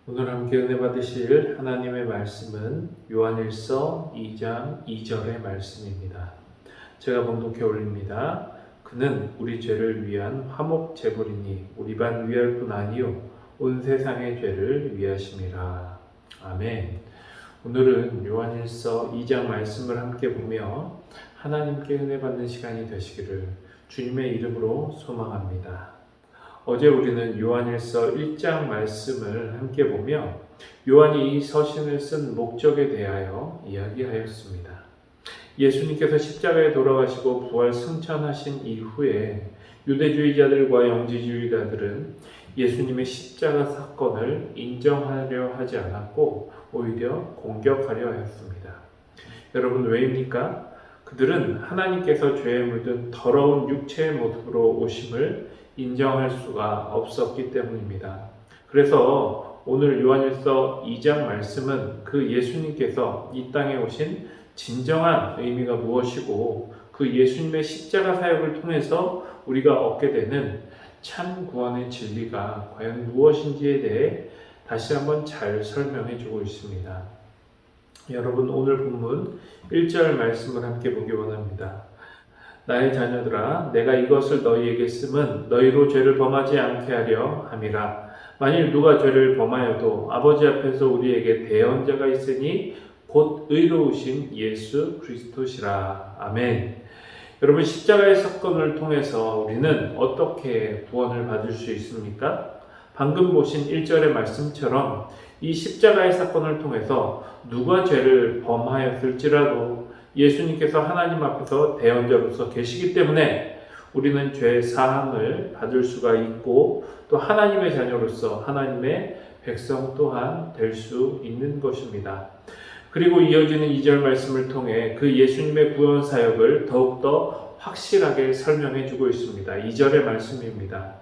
오늘 함께 은혜 받으실 하나님의 말씀은 요한일서 2장 2절의 말씀입니다. 제가 봉독해 올립니다. 그는 우리 죄를 위한 화목 제물이니 우리만 위할 뿐 아니요 온 세상의 죄를 위하심이라. 아멘. 오늘은 요한일서 2장 말씀을 함께 보며 하나님께 은혜 받는 시간이 되시기를 주님의 이름으로 소망합니다. 어제 우리는 요한일서 1장 말씀을 함께 보며 요한이 이 서신을 쓴 목적에 대하여 이야기하였습니다. 예수님께서 십자가에 돌아가시고 부활 승천하신 이후에 유대주의자들과 영지주의자들은 예수님의 십자가 사건을 인정하려 하지 않았고 오히려 공격하려 하였습니다. 여러분, 왜입니까? 그들은 하나님께서 죄에 물든 더러운 육체의 모습으로 오심을 인정할 수가 없었기 때문입니다. 그래서 오늘 요한일서 2장 말씀은 그 예수님께서 이 땅에 오신 진정한 의미가 무엇이고 그 예수님의 십자가 사역을 통해서 우리가 얻게 되는 참 구원의 진리가 과연 무엇인지에 대해 다시 한번 잘 설명해 주고 있습니다. 여러분, 오늘 본문 1절 말씀을 함께 보기 원합니다. 나의 자녀들아, 내가 이것을 너희에게 쓰면 너희로 죄를 범하지 않게 하려 함이라. 만일 누가 죄를 범하여도 아버지 앞에서 우리에게 대언자가 있으니 곧 의로우신 예수 그리스도시라. 아멘. 여러분, 십자가의 사건을 통해서 우리는 어떻게 구원을 받을 수 있습니까? 방금 보신 1절의 말씀처럼 이 십자가의 사건을 통해서 누가 죄를 범하였을지라도 예수님께서 하나님 앞에서 대언자로서 계시기 때문에 우리는 죄 사함을 받을 수가 있고 또 하나님의 자녀로서 하나님의 백성 또한 될 수 있는 것입니다. 그리고 이어지는 2절 말씀을 통해 그 예수님의 구원 사역을 더욱더 확실하게 설명해 주고 있습니다. 2절의 말씀입니다.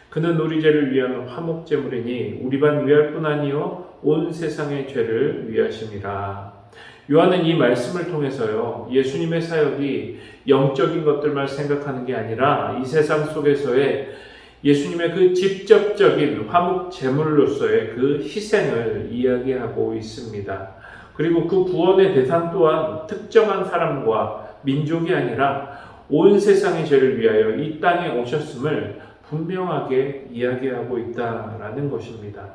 그는 우리 죄를 위한 화목제물이니 우리만 위할 뿐 아니요 온 세상의 죄를 위하심이라. 요한은 이 말씀을 통해서요, 예수님의 사역이 영적인 것들만 생각하는 게 아니라 이 세상 속에서의 예수님의 그 직접적인 화목 제물로서의 그 희생을 이야기하고 있습니다. 그리고 그 구원의 대상 또한 특정한 사람과 민족이 아니라 온 세상의 죄를 위하여 이 땅에 오셨음을 분명하게 이야기하고 있다라는 것입니다.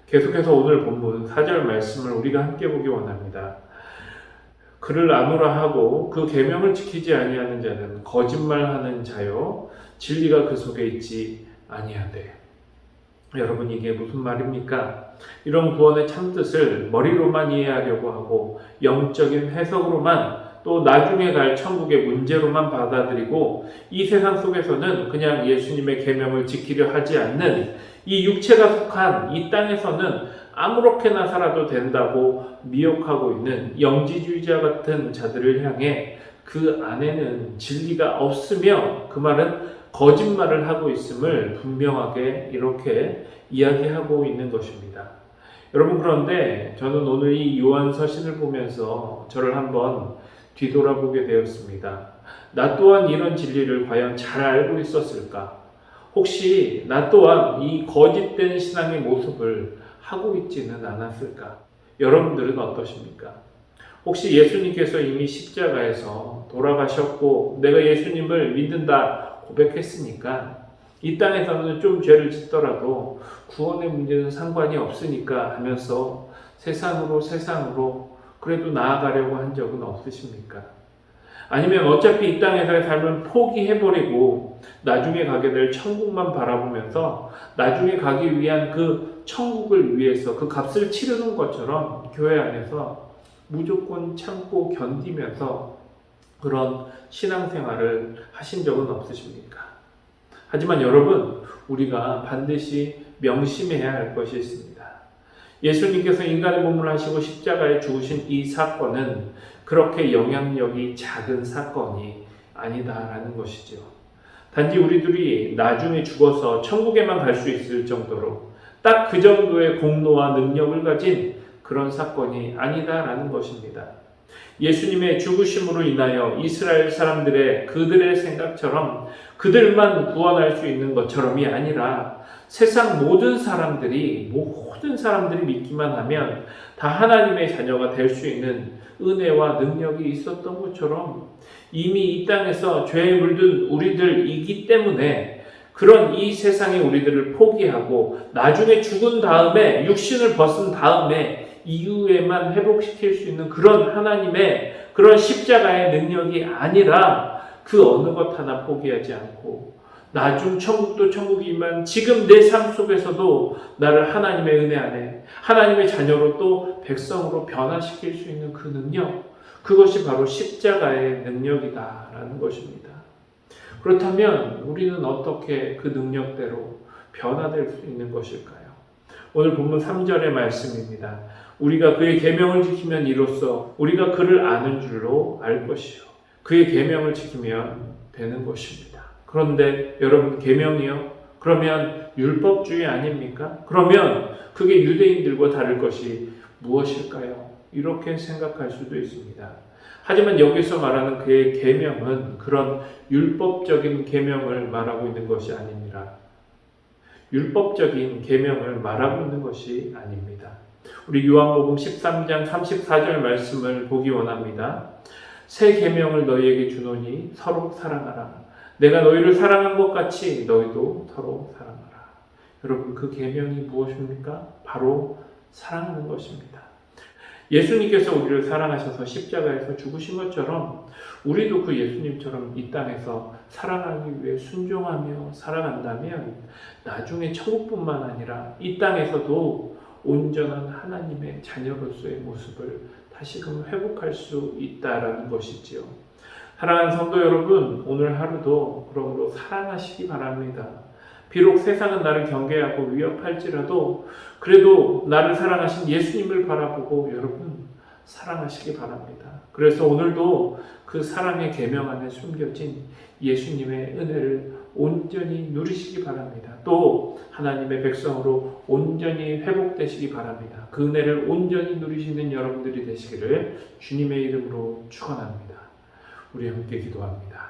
계속해서 오늘 본문 4절 말씀을 우리가 함께 보기 원합니다. 그를 아노라 하고 그 계명을 지키지 아니하는 자는 거짓말하는 자요 진리가 그 속에 있지 아니하되. 여러분, 이게 무슨 말입니까? 이런 구원의 참뜻을 머리로만 이해하려고 하고 영적인 해석으로만 또 나중에 갈 천국의 문제로만 받아들이고 이 세상 속에서는 그냥 예수님의 계명을 지키려 하지 않는 이 육체가 속한 이 땅에서는 아무렇게나 살아도 된다고 미혹하고 있는 영지주의자 같은 자들을 향해 그 안에는 진리가 없으며 그 말은 거짓말을 하고 있음을 분명하게 이렇게 이야기하고 있는 것입니다. 여러분, 그런데 저는 오늘 이 요한 서신을 보면서 저를 한번 뒤돌아보게 되었습니다. 나 또한 이런 진리를 과연 잘 알고 있었을까? 혹시 나 또한 이 거짓된 신앙의 모습을 하고 있지는 않았을까? 여러분들은 어떠십니까? 혹시 예수님께서 이미 십자가에서 돌아가셨고 내가 예수님을 믿는다 고백했으니까 이 땅에서는 좀 죄를 짓더라도 구원의 문제는 상관이 없으니까 하면서 세상으로 그래도 나아가려고 한 적은 없으십니까? 아니면 어차피 이 땅에서의 삶은 포기해버리고 나중에 가게 될 천국만 바라보면서 나중에 가기 위한 그 천국을 위해서 그 값을 치르는 것처럼 교회 안에서 무조건 참고 견디면서 그런 신앙생활을 하신 적은 없으십니까? 하지만 여러분, 우리가 반드시 명심해야 할 것이 있습니다. 예수님께서 인간의 몸을 하시고 십자가에 죽으신 이 사건은 그렇게 영향력이 작은 사건이 아니다라는 것이죠. 단지 우리들이 나중에 죽어서 천국에만 갈 수 있을 정도로 딱 그 정도의 공로와 능력을 가진 그런 사건이 아니다라는 것입니다. 예수님의 죽으심으로 인하여 이스라엘 사람들의 그들의 생각처럼 그들만 구원할 수 있는 것처럼이 아니라 세상 모든 사람들이 믿기만 하면 다 하나님의 자녀가 될 수 있는 은혜와 능력이 있었던 것처럼 이미 이 땅에서 죄에 물든 우리들이기 때문에 그런 이 세상의 우리들을 포기하고 나중에 죽은 다음에 육신을 벗은 다음에 이후에만 회복시킬 수 있는 그런 하나님의 그런 십자가의 능력이 아니라 그 어느 것 하나 포기하지 않고 나중 천국도 천국이지만 지금 내 삶 속에서도 나를 하나님의 은혜 안에 하나님의 자녀로 또 백성으로 변화시킬 수 있는 그 능력, 그것이 바로 십자가의 능력이다라는 것입니다. 그렇다면 우리는 어떻게 그 능력대로 변화될 수 있는 것일까요? 오늘 본문 3절의 말씀입니다. 우리가 그의 계명을 지키면 이로써 우리가 그를 아는 줄로 알 것이요. 그의 계명을 지키면 되는 것입니다. 그런데 여러분, 계명이요? 그러면 율법주의 아닙니까? 그러면 그게 유대인들과 다를 것이 무엇일까요? 이렇게 생각할 수도 있습니다. 하지만 여기서 말하는 그의 계명은 그런 율법적인 계명을 말하고 있는 것이 아닙니다. 율법적인 계명을 말하고 있는 것이 아닙니다. 우리 요한복음 13장 34절 말씀을 보기 원합니다. 새 계명을 너희에게 주노니 서로 사랑하라. 내가 너희를 사랑한 것 같이 너희도 서로 사랑하라. 여러분, 그 계명이 무엇입니까? 바로 사랑하는 것입니다. 예수님께서 우리를 사랑하셔서 십자가에서 죽으신 것처럼 우리도 그 예수님처럼 이 땅에서 사랑하기 위해 순종하며 살아간다면 나중에 천국뿐만 아니라 이 땅에서도 온전한 하나님의 자녀로서의 모습을 다시금 회복할 수 있다라는 것이지요. 사랑하는 성도 여러분, 오늘 하루도 그러므로 사랑하시기 바랍니다. 비록 세상은 나를 경계하고 위협할지라도 그래도 나를 사랑하신 예수님을 바라보고 여러분 사랑하시기 바랍니다. 그래서 오늘도 그 사랑의 계명 안에 숨겨진 예수님의 은혜를 온전히 누리시기 바랍니다. 또 하나님의 백성으로 온전히 회복되시기 바랍니다. 그 은혜를 온전히 누리시는 여러분들이 되시기를 주님의 이름으로 축원합니다. 우리 함께 기도합니다.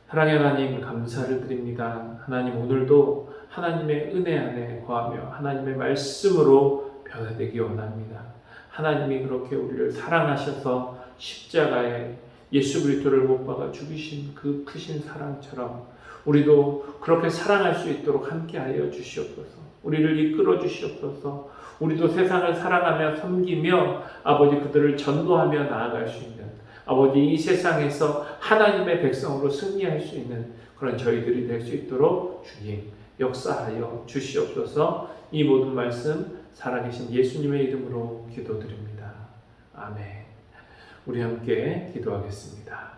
사랑의 하나님, 감사를 드립니다. 하나님, 오늘도 하나님의 은혜 안에 거하며 하나님의 말씀으로 변화되기 원합니다. 하나님이 그렇게 우리를 사랑하셔서 십자가에 예수 그리스도를 못 박아 죽이신 그 크신 사랑처럼 우리도 그렇게 사랑할 수 있도록 함께하여 주시옵소서. 우리를 이끌어 주시옵소서. 우리도 세상을 사랑하며 섬기며 아버지 그들을 전도하며 나아갈 수 있는 아버지 이 세상에서 하나님의 백성으로 승리할 수 있는 그런 저희들이 될 수 있도록 주님 역사하여 주시옵소서. 이 모든 말씀 살아계신 예수님의 이름으로 기도드립니다. 아멘. 우리 함께 기도하겠습니다.